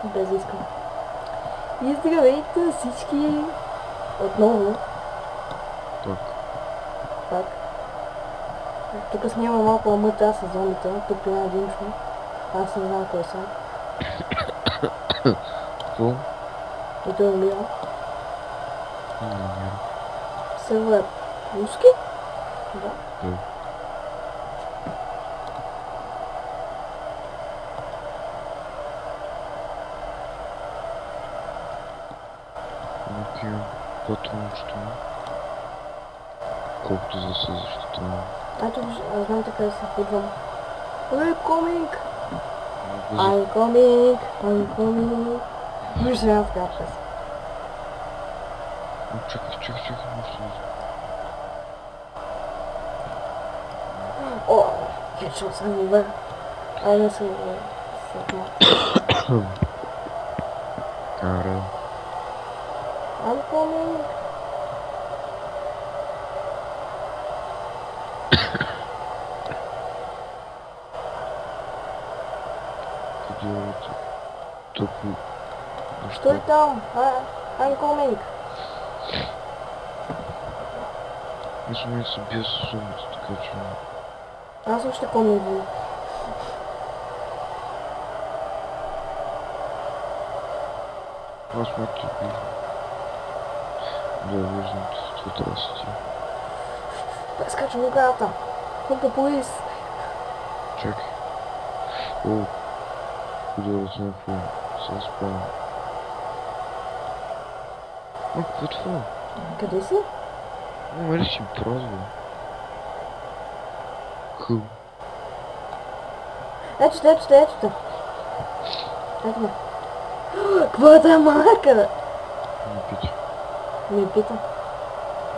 Без да искам. И здравейте всички отново. Пак. Тук снимам малко омъта с зомбите. Тук има един човек. Аз не знам кой съм. Какво? И той умира. Не. Сервер руски? Да. Окей, патрон ще има. Колкото за се защитавам. Ето, аз знам така да се ходвам. I'm coming! I'm coming! I'm coming! Виж сега така през. Чакай, нещо. О, хедшот съм убер. Айде се съдна. Ара. I'm coming! Делайте тъпо. Стой там! I'm coming! Мисля, не се бия с зомбите, така че... Аз още коминг ви. Аз ме те бих. Да, виждам, това трябва да си ти. Прескачам оградата. Купа полис. Чакай. О, подявате някакво. Сега спавам. Какво е това? Къде си? Мали си празва. Хъм. Ето те. Ето ме. Какво е тази мака? Не пита. Не питам.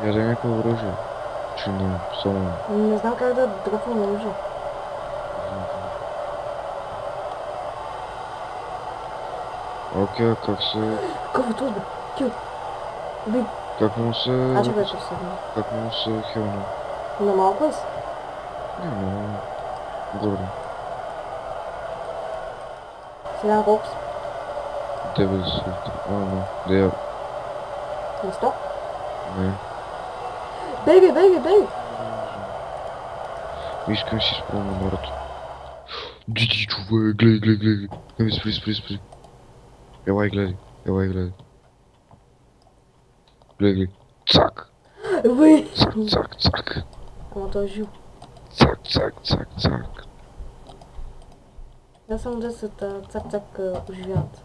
Я да някакво оръжие. Че не, само... Не знам как да дръпвам оръжие. Окей, как се... Какъв е този бе? Кил. Убий. Как му се... А чакай, че седна. Как му се хелна? На малко ли си? Не, горе. Сега на колко си? 90. Не. Да, На 100? не. Бегай! Искам си спомня номерото. Диди, човек, гледай. Еми, спри. Елай, гледай. Гледай. Цак. Вы! Цак. Ама той е жив. Цак. Аз само 10 цак оживяват.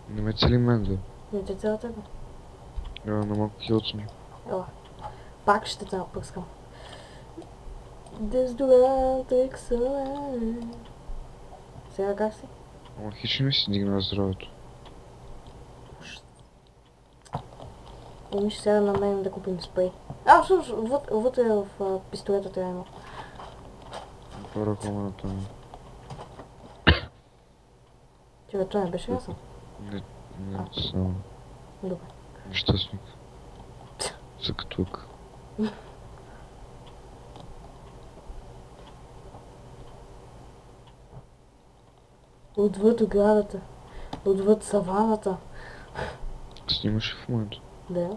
Не ме цели мен, да. Не те цяла така. На малко хилът съм. Ела. Пак ще те напърскам. Дезодорант екселент. Сега как си? Ама хич ми си дигна здравето. Помниш сега на мен да купим спрей. Всъщност, вътре в пистолета трябва има. Пара хоманата ми. Чакай, това не беше ясно. Не, само. Добре. Нещастник. Закатук. Отвъд оградата. Отвъд саваната. Снимаш в момента. Да.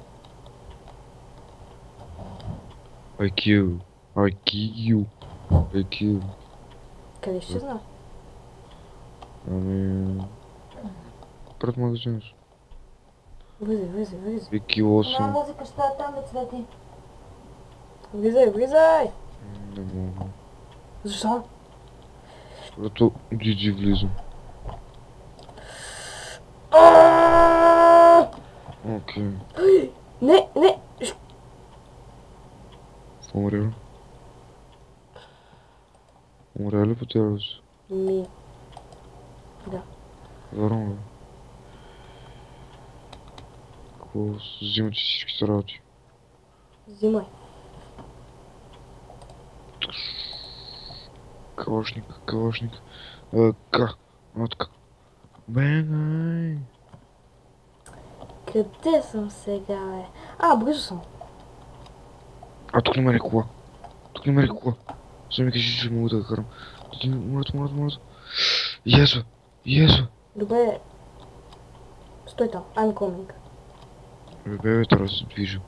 IQ. Къде ще знам? Ами... Пред магазина си. Влизай. IQ 8. Музика ще е там да цвети. Влизай! Не мога. Защо? Защото Диди влизам. Окей. Не! Умря. Умря ли по тяло си? Да. Вярно ли? Какво взимате всичките работи? Взимай. Калашник. Отка. Бегай! Къде съм сега, бе? Близо съм. Тук не ме кола. Само ми кажи, че мога да карам. Моля. Язва! Язва! Добре. Стой там. I'm coming. Бебе, трябва да се движим.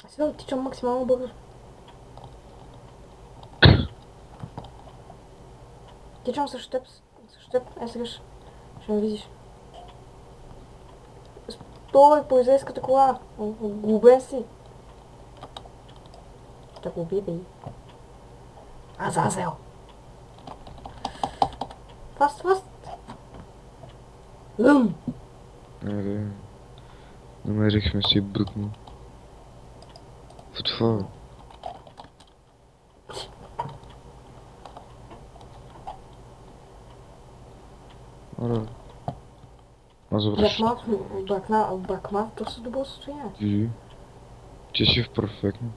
Аз сега тичам максимално бързо. Тичам срещу теб. Срещу теб. Сега ще ме видиш. Стой, полицейската кола. Глобен си. Да го убие, бей. Азазел. Фаст, фаст. Лъм. Аре. Намерихме си бръкно. В това. Аре. Аз завърших. Бракман в доста добро състояние. Ти си в перфектно.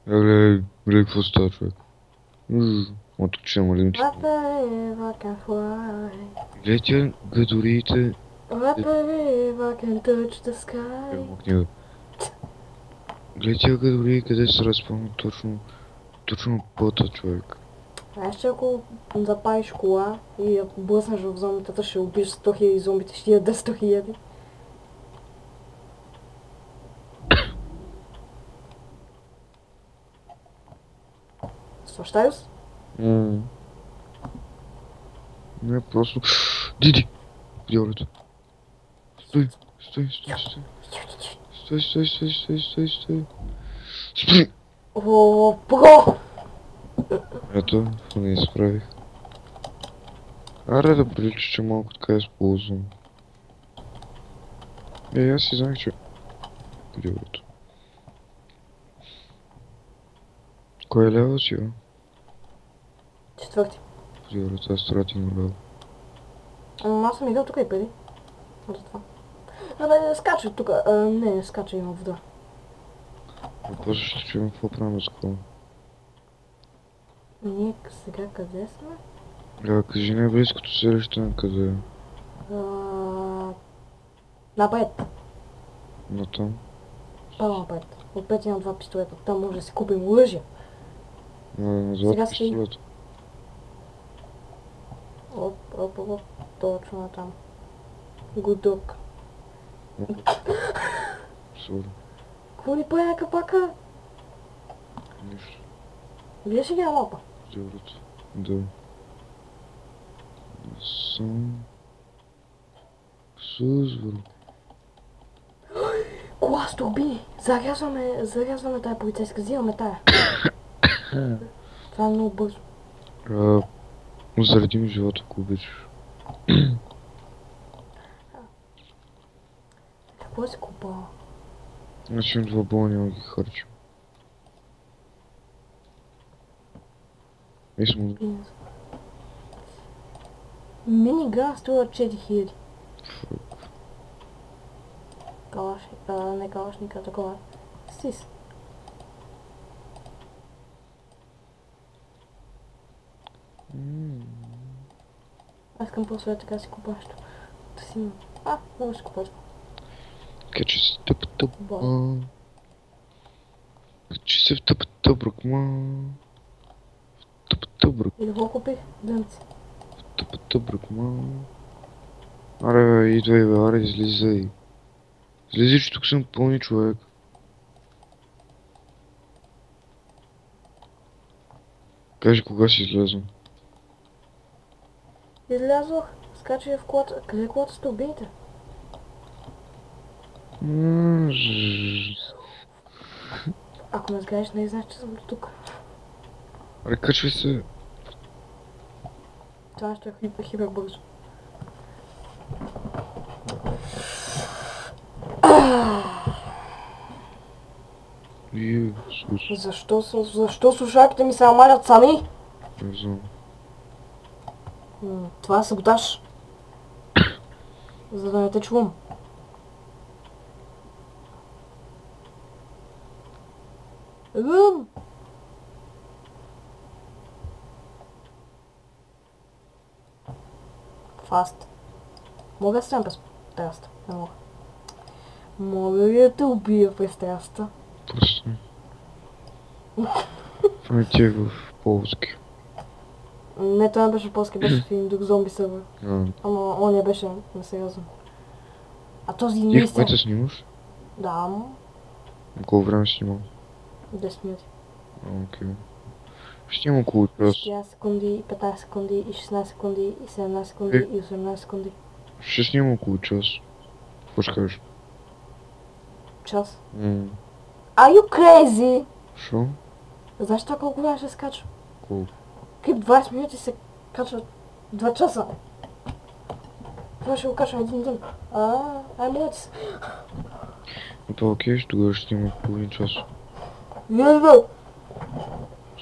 Гледай, какво става, човек. От тук ще намалим ти. Гледай тя гадориите. Мокни. Гледай тя гадории, къде се разпълнат точно пота, човек. Знаеш, че ако запалиш кола и ако блъснеш в зомбитата, ще убиеш 100 000 зомбите, ще ядеш 100 000. Сващаю се? Не, просто... Диди! Дяволето. Стой! Стой! Спри! О, бро! Ето, не изправих. Аре да прилича, че малко така използвам. Аз си знаех, че... Дяволето. Кой е лева си, бе? Четвърти. Дяволето, аз трати на лево. Ама аз съм играл тук и преди. За това. Абе, скачай тук. Не скачай, има вода. После ще чуем какво правим с кола. Ние сега къде сме? Кажи най-близкото селище на къде е. Напред. На там. По-напред. Отпред имам 2 пистолета. Там може да си купим оръжие. Назад пистолета. Оп. Точно на там. Гудок. Сори. Какво ни прави капака? Нищо. Вие ще ги на мапа. Дяволето. Да. Сам... Съзвър. Кола с турбини. Зарязваме тая полицейска. Взимаме тая. Това е много бързо. Заради ми живота, ако обичаш. Какво си купала? Значи 2 бола няма ги харчим. Мисля, Миниган струва 4000. Калаш, не калашника, такова. Сис. Аз искам просто така си купа нещо. Да си имам. Много си купа това. качи се тъп-тъп. Качи се в тъп-тъбръкма. Тъп-тъбрък. И да го купих? Дънци. Тъп-тъбръкма. Аре бе, идвай бе, аре излизай. Излизай, че тук съм пълни човек. Кажи кога си излезам. Излязох, скачай в колата. Къде е колата с турбините? Ако ме сгадиш, не знаеш, че съм до тук. Аре, качвай се. Това нещо е хипер бързо. Защо слушалките ми се намалят сами? Не знам. Това е саботаж. За да не те чувам. Фаст. Мога да стреля през терасата? Не мога. Мога ли да те убия през терасата? Просто. Това е в полски. Не, той не беше полски, беше в един друг зомби сервер. А, Ама он не беше несериозен. А този ти не в момента снимаш? Да, ама На колко време снимал? 10 минути. Окей. Ще има около час. 14 секунди, 15 секунди, и 16 секунди, и 17 секунди, и 18 секунди. Ще снимам около час. Какво ще кажеш? Час. М, Are you crazy? Шо? Знаеш това колко време ще се качва? Колко? Клип 20 минути се качва 2 часа. Това ще го качвам един ден. Ай, моля ти се. Това окей, ще тогава ще има половин час. Не, бе!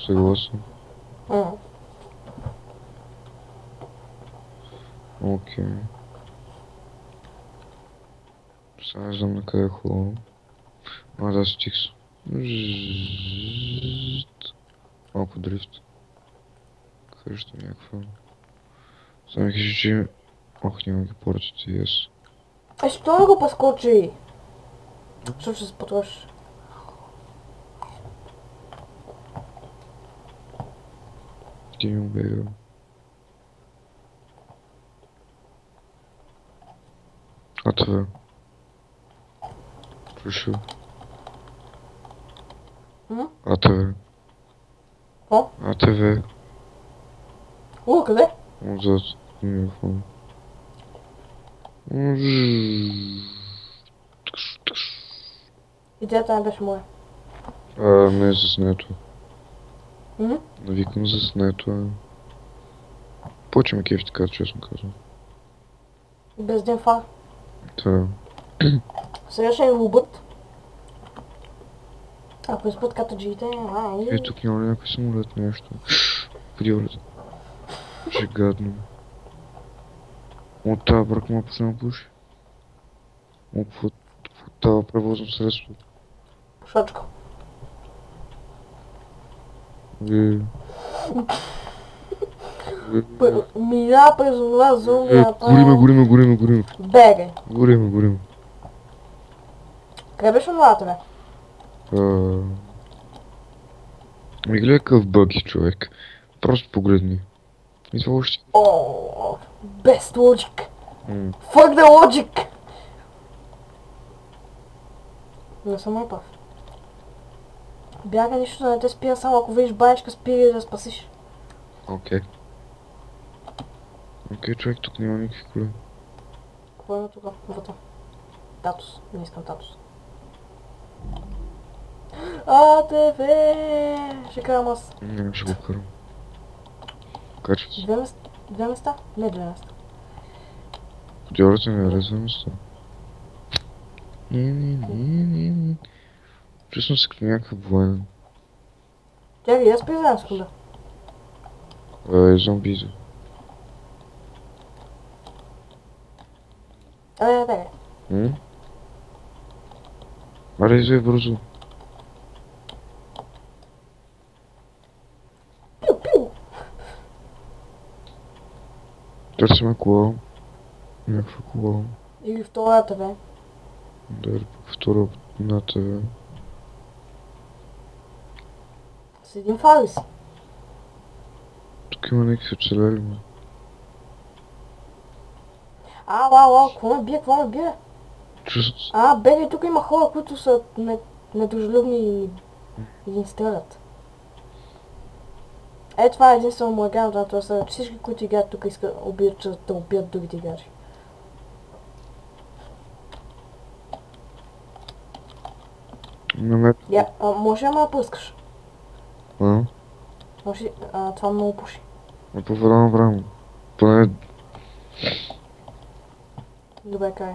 Съгласен. А, Окей. Сега не знам на къде е хубаво. Да, стикс. Малко дрифт. Къща някаква. Сега ми кажи, че... Ох, няма ги портите и аз. що не го поскочи? Защото ще се потрошиш. Ти ми убега. АТВ. Чуш ли? М? АТВ. О? АТВ. О, къде? Отзад. Микрофон. Идеята не беше моя. Не е заснето. М? Навикам заснето. Почваме кеф така, честно казвам. Без ден фар. Та. Сега ще ни лубът. Ако изпът катаджиите, Тук няма ли някой самолет, нещо? Подиолята. Ще гадно. От тази брак ма почна да пуши. От това превозно средство. Пушачка. Мина през това зомбията. Гориме. Бегай. Гориме. Къде беше онова, бе? Ми гледай какъв бъги, човек. Просто погледни. И това още... О, без logic. Fuck the logic. Не съм май прав. Бяга, нищо да не те спира, само ако видиш баничка, спира да спасиш. Окей. Окей, човек, тук няма никакви коли. Какво има тук? Вътре. Татус. Не искам татус. АТВ! Ще карам аз. Не, ще го карам. Качва се. Две места? Не 2 места. Подиората ми е две места. Не. Чувствам се като някакъв военен. Тя ги, аз признавам секунда. Зомбизи. Дай. Аре, извай бързо. Пиу. Търсиме кола. Някаква кола. Или втората, бе. Да, втора на ТВ. С един фарис. Тук има някакви оцелели, ме. Ау, какво ме бие? Чувствам се. Бегай, тук има хора, които са недружелюбни и ни стрелят. Това е единствено му играем, това са всички, които играят тук искат да убият другите играчи. Може ама да пускаш. Може, това много пуши. По време. Поне... Добре, край.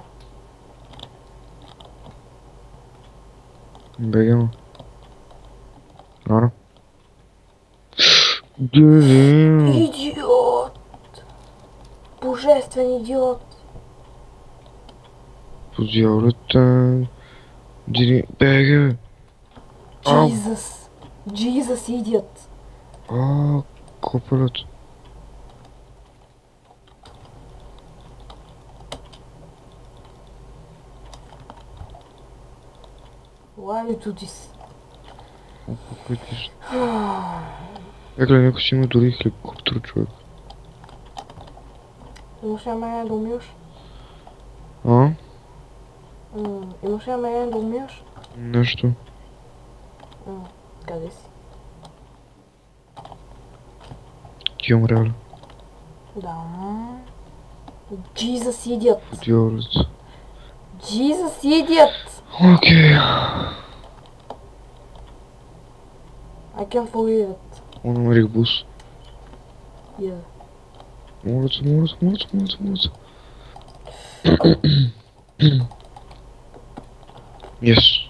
Бегам. Ара. Идиот! Божествен идиот! Подиората... Бега! Jesus идиот! Копелето. Why you do this? Гледай, някой си има дори хеликоптер, човек. Имаш ли намерение да умираш? А? Имаш ли намерение да умираш? Нещо. Къде си? Ти умря ли? Да. Jesus idiot. Идиот. Jesus idiot. Окей. I can't believe it. Намерих бус. Yeah. Моля се. Yes.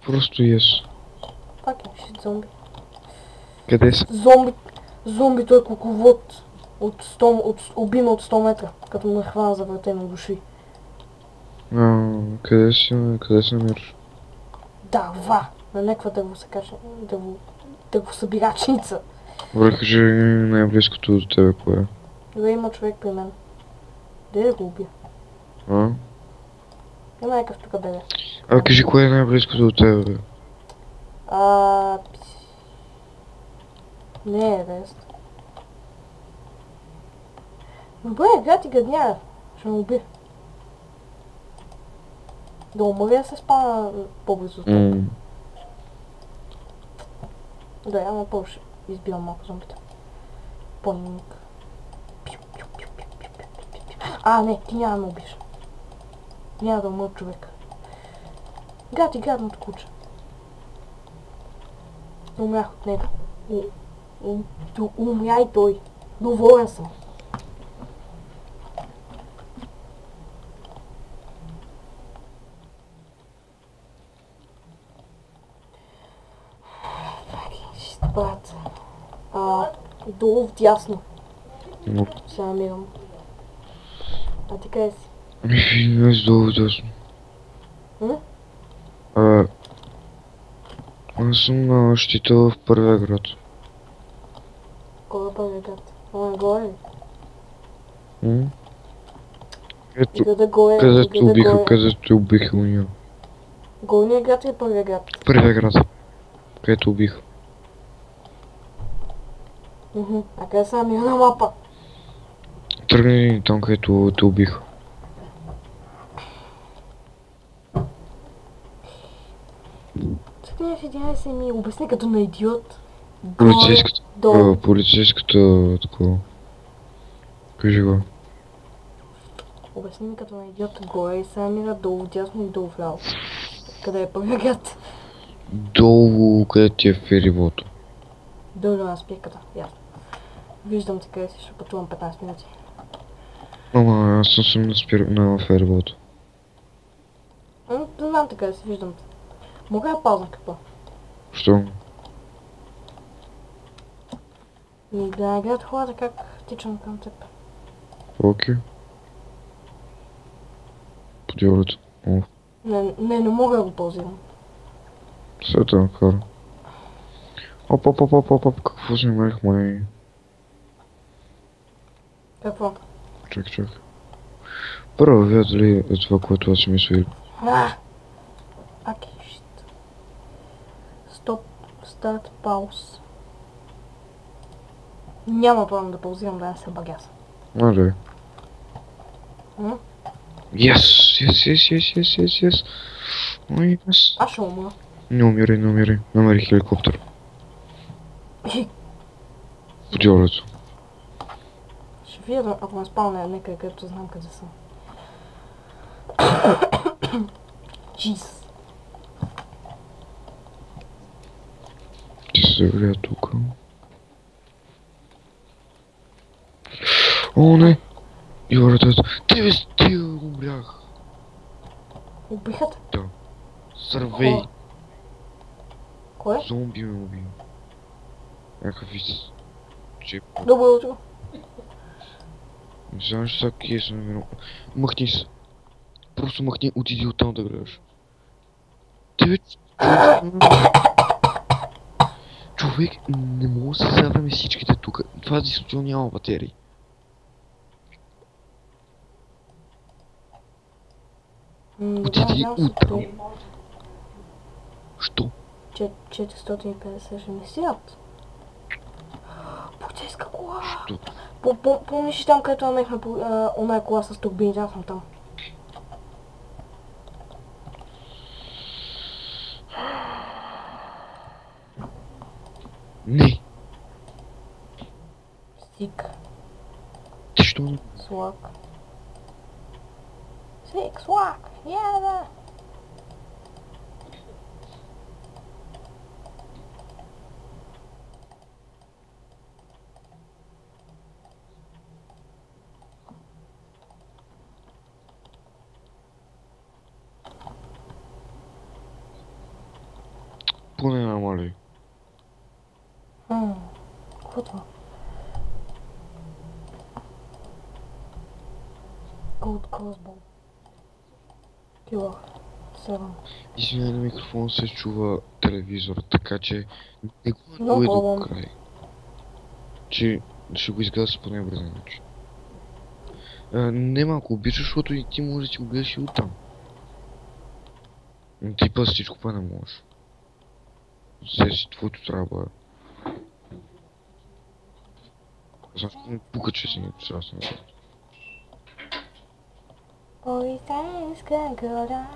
Просто yes. Fucking shit, зомби. Къде са? Зомби, той е кукловод. Убим от 100 метра, като ме хвана за вратено души. Къде се намираш? Дърва! На някаква дървосъкачна... дървосъбирачница. Добре, кажи най-близкото до тебе кое е. Добре, има човек при мен. Де да го убия? А? Има някакъв тук бебе. Кажи кое е най-близкото до тебе, бе? Не е рест. Добре, гад и гадня. Ще ме уби. Да умъря да се спана по-близо. Да, ама първо ще избивам малко зомбите. Поник. Не, ти няма да ме убиш. Няма да умър човек. Гад и гадното куче. Умрях от него. Умря и той. Доволен съм. Брат. Долу вдясно. Се намирам. А ти къде си? Аз долу вдясно. Аз съм на щита в първия град. Кой е първия град? Горе ли? Където убиха уния. Горния град или първия град? Първия град. Където убиха. А къде са намира на мапа? Тръгни там, където те убиха. Тръгни в 11 ми обясни като на идиот. Полицейската такова. Кажи го. Обясни ми като на идиот горе и се намира долу дясно и долу вляво. Къде е първия град? Долу, където ти е ферибото. Долу на спирката, ясно. Виждам те къде си, ще пътувам 15 минути. Ама аз съм на ферибото. Знам те къде си, виждам те. Мога да паузам какво? Що? Да не гледат хората как тичам към теб. Окей. Подявате. Не мога да го паузирам. След това кара. Оп, какво си намерих май? Какво? Чак. Първо, видят ли е това, което аз си мисля? Окей, shit. Стоп, старт, пауз. Няма план да паузирам да не се багяса. Да. Yes. Ой, yes. Аз ще умра. Не умирай. Намерих хеликоптер. Подяването. Ще видя, ако ме спалня някъде, където знам къде съм. Джис. Ти се завря тук. О, не! Юрата, ти умрях. Убиха те? Да. Сървей. Кое? Зомби ме уби. Някакъв вид. Чип. Добро утро. Не знам, че сега кие се намирам. Махни се. Просто махни, отиди оттам да гледаш. Човек, не мога да се заваме всичките тук. Това действително няма батерии. Отиди оттам. Що? 450 ще ми сядат. полицейска кола. Що? Помниш ли там, където намехме оная кола с турбините, аз съм там. Не! Стик. Ти що? Слак. Стик, слак. Да. Поне намали. Какво това? Gold crossbow. Killer. 7. Извинявай, на микрофон се чува телевизор, така че не го No натуй до problem. край. Че ще го изгледа по най-бърза начин. Не, ако обичаш, защото и ти можеш да си го гледаш и оттам. Но ти път всичко па не можеш. Взе си твоето трябва. Значи не пука, че си не трасна. Полицейска кола.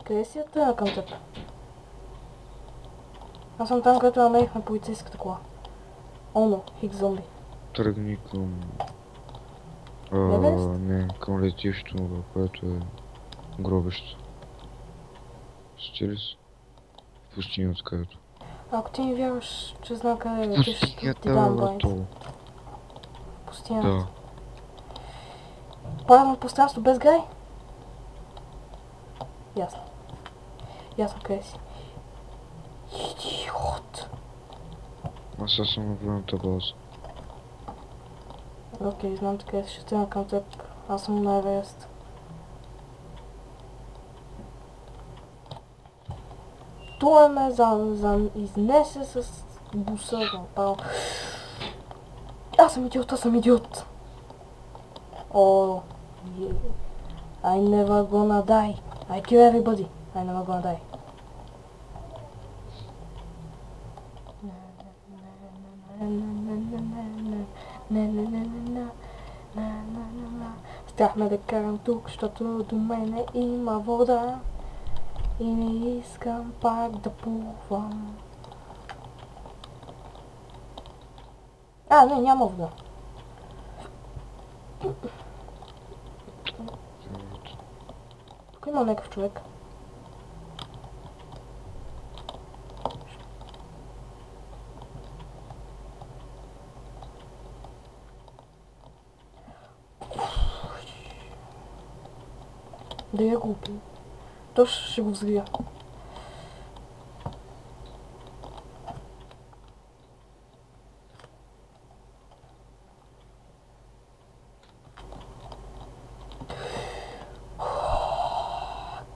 Къде си отива към теб? Аз съм там, където намерихме полицейската кола. Оно, хикс зомби. Тръгни към... Еверест? не, към летището, което е гробище. Стилис. В пустинята, където. Ако ти ми вярваш, че знам къде е, ще ти Пустинята дам е байт. то. Пустинята. Да. Правилно пространство без гай? Ясно. Ясно къде си. Идиот. Аз сега съм на военната база. Окей, знам къде ще тръгна към теб. Аз съм на Еверест. Той ме изнесе с буса. Направо. Аз съм идиот. О, I never gonna die. I kill everybody. I never gonna die. Страх ме да карам тук, защото до мене има вода и не искам пак да плувам. Не, няма вода. Тук има някакъв човек. Да я глупи. Точно ще го взрия.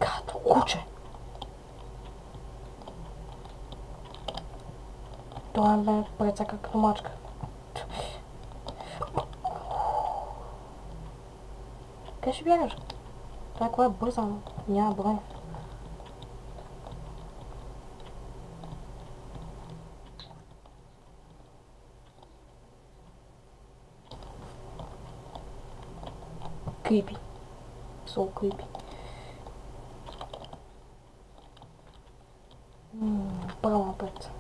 Гато, куче! Това ме прецака като мачка. Къде ще бягаш? Това кола е бърза, но няма броня. Creepy. So creepy. Право напред.